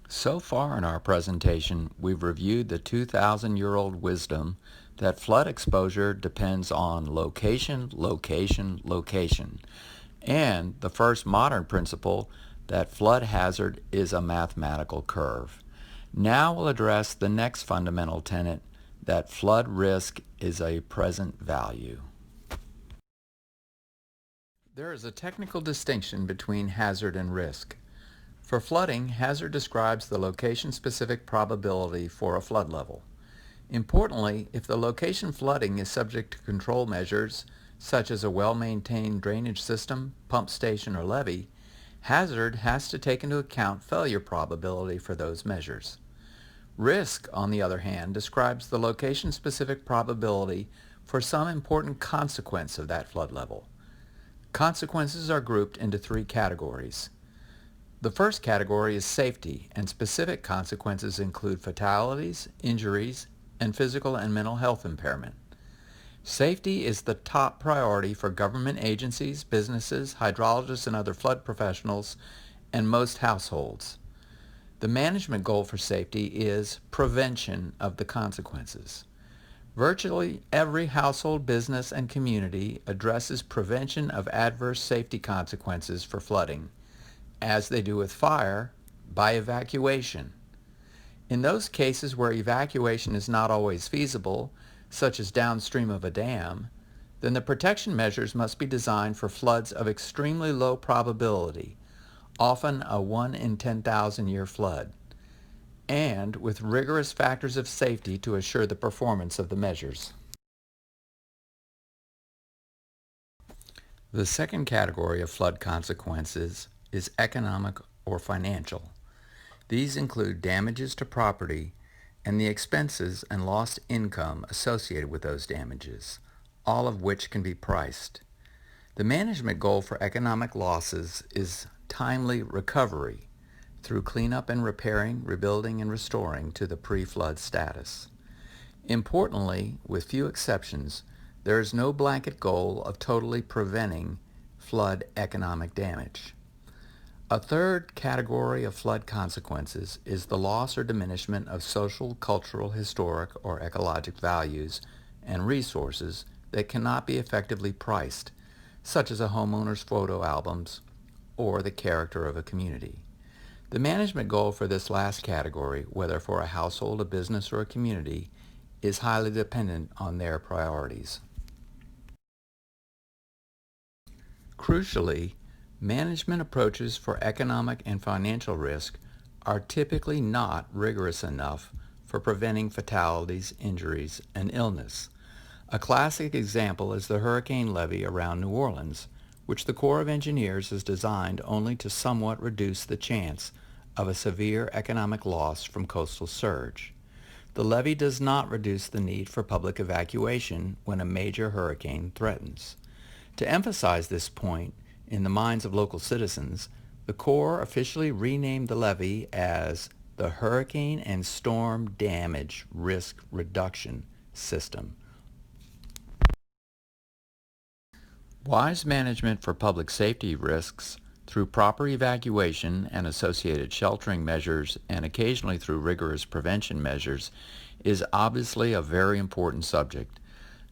So far in our presentation, we've reviewed the 2,000-year-old wisdom that flood exposure depends on location, location, location, and the first modern principle that flood hazard is a mathematical curve. Now we'll address the next fundamental tenet that flood risk is a present value. There is a technical distinction between hazard and risk. For flooding, hazard describes the location-specific probability for a flood level. Importantly, if the location flooding is subject to control measures, such as a well-maintained drainage system, pump station, or levee, hazard has to take into account failure probability for those measures. Risk, on the other hand, describes the location-specific probability for some important consequence of that flood level. Consequences are grouped into three categories. The first category is safety, and specific consequences include fatalities, injuries, and physical and mental health impairment. Safety is the top priority for government agencies, businesses, hydrologists, and other flood professionals, and most households. The management goal for safety is prevention of the consequences. Virtually every household, business, and community addresses prevention of adverse safety consequences for flooding, as they do with fire, by evacuation. In those cases where evacuation is not always feasible, such as downstream of a dam, then the protection measures must be designed for floods of extremely low probability, often a 1 in 10,000 year flood, and with rigorous factors of safety to assure the performance of the measures. The second category of flood consequences is economic or financial. These include damages to property and the expenses and lost income associated with those damages, all of which can be priced. The management goal for economic losses is timely recovery through cleanup and repairing, rebuilding, and restoring to the pre-flood status. Importantly, with few exceptions, there is no blanket goal of totally preventing flood economic damage. A third category of flood consequences is the loss or diminishment of social, cultural, historic, or ecologic values and resources that cannot be effectively priced, such as a homeowner's photo albums or the character of a community. The management goal for this last category, whether for a household, a business, or a community, is highly dependent on their priorities. Crucially, management approaches for economic and financial risk are typically not rigorous enough for preventing fatalities, injuries, and illness. A classic example is the hurricane levee around New Orleans, which the Corps of Engineers is designed only to somewhat reduce the chance of a severe economic loss from coastal surge. The levee does not reduce the need for public evacuation when a major hurricane threatens. To emphasize this point, in the minds of local citizens, the Corps officially renamed the levee as the Hurricane and Storm Damage Risk Reduction System. Wise management for public safety risks through proper evacuation and associated sheltering measures, and occasionally through rigorous prevention measures, is obviously a very important subject.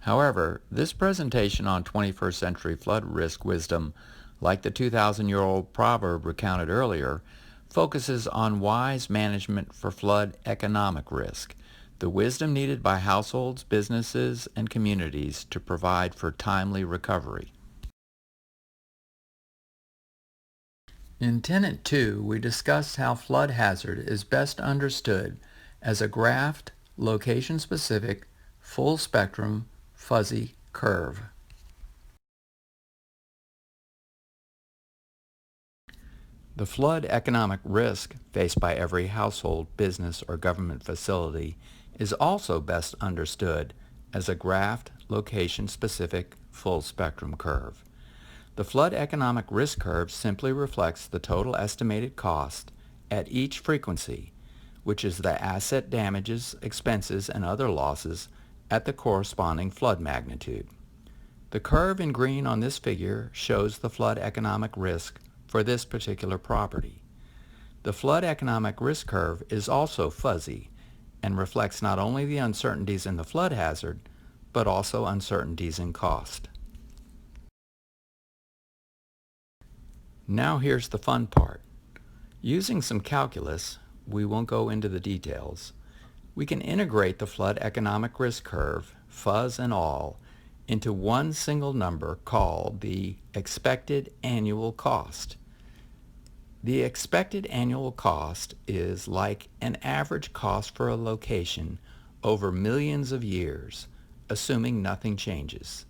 However, this presentation on 21st century flood risk wisdom, like the 2,000-year-old proverb recounted earlier, focuses on wise management for flood economic risk, the wisdom needed by households, businesses, and communities to provide for timely recovery. In Tenet 2, we discussed how flood hazard is best understood as a graphed, location-specific, full-spectrum, fuzzy curve. The flood economic risk faced by every household, business, or government facility is also best understood as a graphed, location-specific, full-spectrum curve. The flood economic risk curve simply reflects the total estimated cost at each frequency, which is the asset damages, expenses, and other losses at the corresponding flood magnitude. The curve in green on this figure shows the flood economic risk for this particular property. The flood economic risk curve is also fuzzy and reflects not only the uncertainties in the flood hazard, but also uncertainties in cost. Now here's the fun part. Using some calculus, we won't go into the details, we can integrate the flood economic risk curve, fuzz and all, into one single number called the expected annual cost. The expected annual cost is like an average cost for a location over millions of years, assuming nothing changes.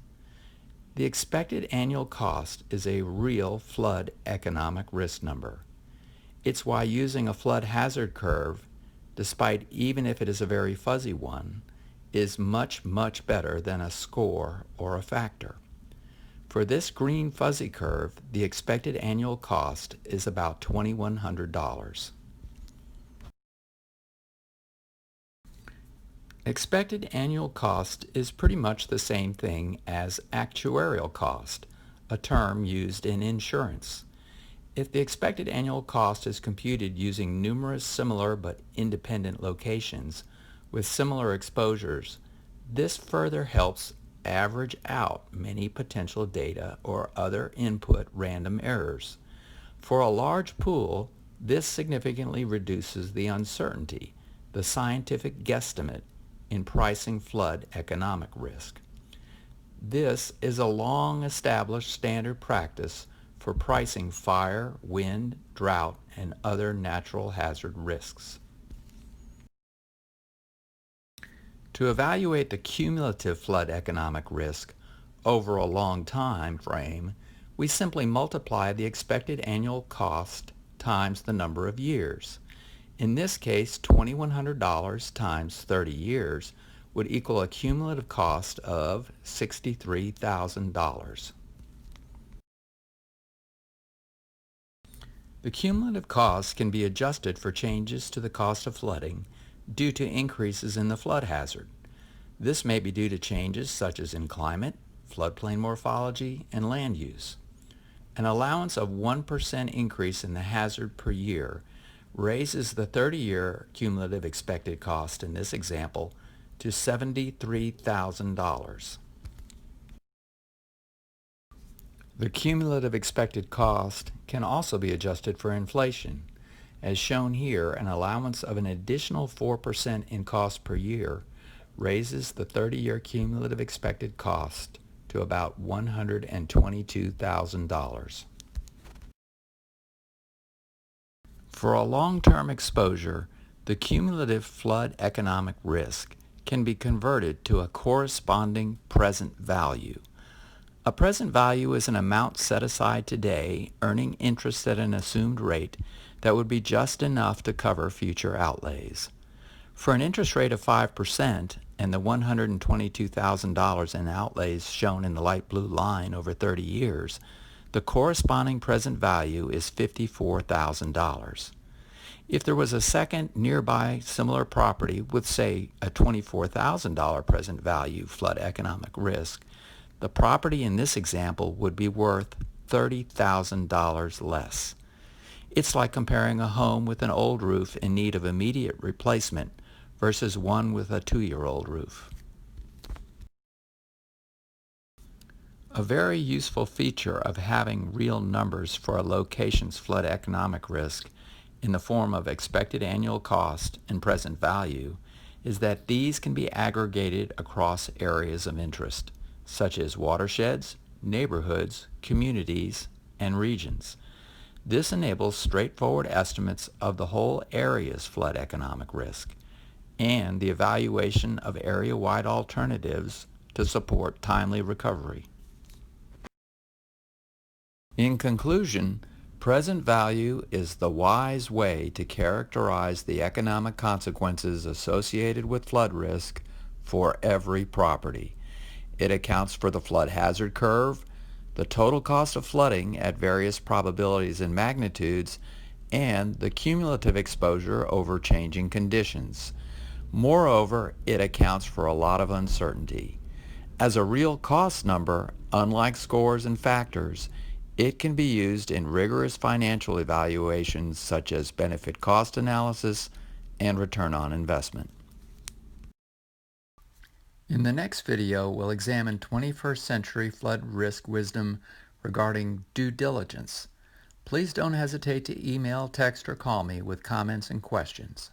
The expected annual cost is a real flood economic risk number. It's why using a flood hazard curve, despite even if it is a very fuzzy one, is much, much better than a score or a factor. For this green fuzzy curve, the expected annual cost is about $2,100. Expected annual cost is pretty much the same thing as actuarial cost, a term used in insurance. If the expected annual cost is computed using numerous similar but independent locations with similar exposures, this further helps average out many potential data or other input random errors. For a large pool, this significantly reduces the uncertainty, the scientific guesstimate, in pricing flood economic risk. This is a long-established standard practice for pricing fire, wind, drought, and other natural hazard risks. To evaluate the cumulative flood economic risk over a long time frame, we simply multiply the expected annual cost times the number of years. In this case, $2,100 times 30 years would equal a cumulative cost of $63,000. The cumulative cost can be adjusted for changes to the cost of flooding due to increases in the flood hazard. This may be due to changes such as in climate, floodplain morphology, and land use. An allowance of 1% increase in the hazard per year raises the 30-year cumulative expected cost in this example to $73,000. The cumulative expected cost can also be adjusted for inflation. As shown here, an allowance of an additional 4% in cost per year raises the 30-year cumulative expected cost to about $122,000. For a long-term exposure, the cumulative flood economic risk can be converted to a corresponding present value. A present value is an amount set aside today, earning interest at an assumed rate that would be just enough to cover future outlays. For an interest rate of 5% and the $122,000 in outlays shown in the light blue line over 30 years, the corresponding present value is $54,000. If there was a second nearby similar property with, say, a $24,000 present value flood economic risk, the property in this example would be worth $30,000 less. It's like comparing a home with an old roof in need of immediate replacement versus one with a 2-year-old roof. A very useful feature of having real numbers for a location's flood economic risk in the form of expected annual cost and present value is that these can be aggregated across areas of interest, such as watersheds, neighborhoods, communities, and regions. This enables straightforward estimates of the whole area's flood economic risk and the evaluation of area-wide alternatives to support timely recovery. In conclusion, present value is the wise way to characterize the economic consequences associated with flood risk for every property. It accounts for the flood hazard curve, the total cost of flooding at various probabilities and magnitudes, and the cumulative exposure over changing conditions. Moreover, it accounts for a lot of uncertainty. As a real cost number, unlike scores and factors, It can be used in rigorous financial evaluations such as benefit cost analysis and return on investment. In the next video, we'll examine 21st century flood risk wisdom regarding due diligence. Please don't hesitate to email, text, or call me with comments and questions.